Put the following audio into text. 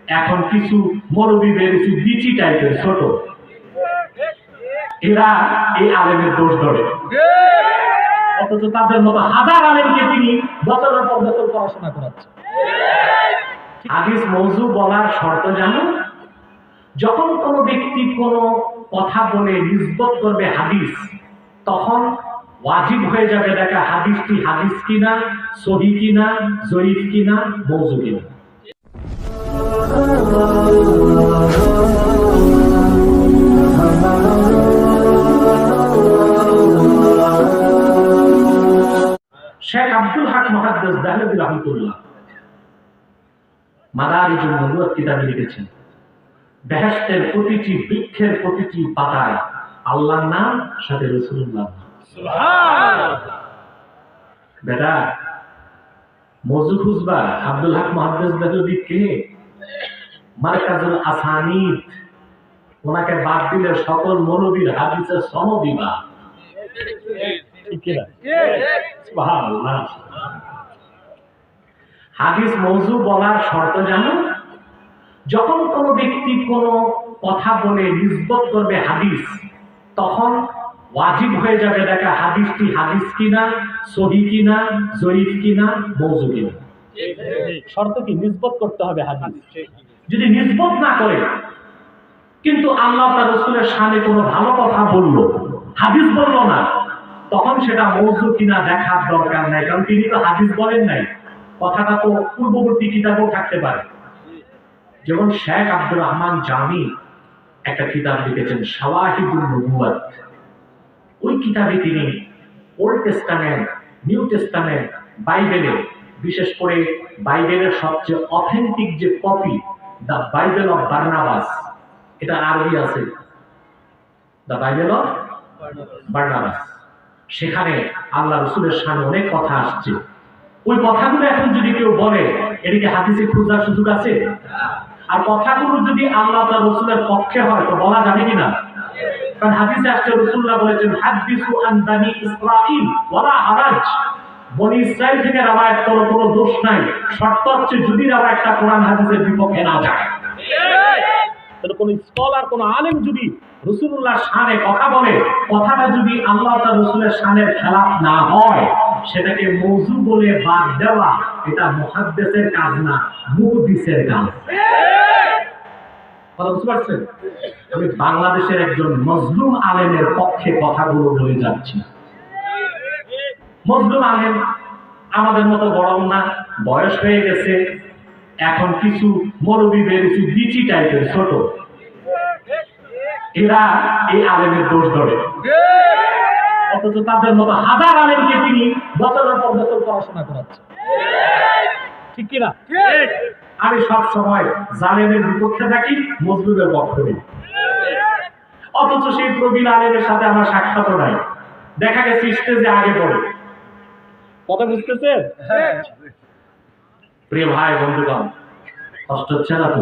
এখন কিছু মৌলবী বেরিয়েছে বিচি টাইপের ছোট, এরা এই আলেমের দোষ ধরে, অথচ তাদের মতো হাজার আলেমকে তিনি বছরের পর বছর পড়াশোনা করাচ্ছেন। হাদিস মওযু বলার শর্ত জানো? যখন কোনো ব্যক্তি কোনো কথা বলে নিসবত করবে হাদিস, তখন ওয়াজিব হয়ে যাবে দেখা হাদিসটি হাদিস কিনা, সহিহ কিনা, জয়ীফ কিনা, মওযু কিনা। শেখ আব্দুল হক মুহাদ্দিস দেহলভী রাহমাতুল্লাহ মাদারিজুন নুবুওয়াত কিতাবে লিখেছেন, বেহেশতের প্রতিটি বৃক্ষের প্রতিটি পাতায় আল্লাহর নাম, সাথে রাসূলুল্লাহ। সুবহানাল্লাহ। বেটা মওযু খুঁজবা, আব্দুল হক মুহাদ্দিস দেহলভী কে? মারকাজুল আসানিদ, ওনাকে বাদ দিলে সকল মৌলবীর হাদিসের সনদ দিবা। ঠিক কি না? সুবহানাল্লাহ। হাদিস মওযু বলার শর্ত জানো? যখন কোনো ব্যক্তি কোনো কথা বলে নিসবত করবে হাদিস, তখন ওয়াজিব হয়ে যাবে দেখা হাদিসটি হাদিস কিনা, সহিহ কিনা, জয়ীফ কিনা, মওযু কিনা। শর্ত কি? নিসবত করতে হবে হাদিস। যদি নিসবত না করে কিন্তু আল্লাহ তার রাসূলের শানে কোনো ভালো কথা বললো, হাদিস বললো না, তখন সেটা মওযু কিনা দেখার দরকার নাই, কারণ তিনি তো হাদিস বলেন নাই। কথাটা তো পূর্ববর্তী কিতাবেও থাকতে পারে। যেমন শেখ আব্দুর রহমান জামি একটা কিতাব লিখেছেন শাওয়াহিদুন নুবুওয়াত। ওই কিতাবে তিনি ওল্ড টেস্টামেন্ট, নিউ টেস্টামেন্ট, বাইবেলে, বিশেষ করে বাইবেলের সবচেয়ে অথেন্টিক যে copy, the Bible of Barnabas, এটা আরবি আছে, দ্য বাইবেল অফ বার্নাবাস, সেখানে আল্লাহ রাসূলের শানে অনেক কথা আসছে। ওই কথাগুলো এখন যদি কেউ বলে, এদিকে হাদিসে খোঁজার সুযোগ আছে? আর কথাগুলো যদি আল্লাহ তার রাসূলের পক্ষে হয় তো বলা যাবে কিনা? কারণ হাদিসে আসছে, রাসূলুল্লাহ বলেছেন হাদিসু আন বানি ইসরাঈল ওয়ালা হারাজ, বনি ইসরাইল থেকে রওয়ায়াত করো, কোনো দোষ নাই, শর্ত হচ্ছে যদি রওয়ায়াতটা কোরআন হাদিসের বিপক্ষে না যায়। তাহলে কোন স্কলার, কোন আলেম যদি রাসূলুল্লাহর শানে কথা বলে, কথাটা যদি আল্লাহ তার রাসূলের শানের খেলাফ না হয়, সেটাকে মওযু বলে বাদ দেওয়া এটা মুহাদ্দিসের কাজ না, মুহদ্দিসের কাজ। কথা বুঝতে পারছেন? আমি বাংলাদেশের একজন মজলুম আলেমের পক্ষে কথাগুলো বলে যাচ্ছি। মজলুম আলেম আমাদের মতো বড় না, বয়স হয়ে গেছে, এখন কিছু মৌলবী বেরিয়েছে বিচি টাইপের ছোট, এরা এই আলেমের দোষ ধরে, অথচ তাদের মতো হাজার আলেমকে তিনি বছরের পর বছর পড়াশোনা করাচ্ছেন। ঠিক কিনা? আমি সব সময় জালেমের বিপক্ষে থাকি, মজলুমের পক্ষে নেই। অথচ সেই প্রবীণ আলেমের সাথে আমার সাক্ষাৎ নাই, দেখা গেছে স্টেজে আগে পড়ে। কথা বুঝতেছেন? প্রিয় ভাই বন্ধুগণ, কষ্ট হচ্ছে না তো?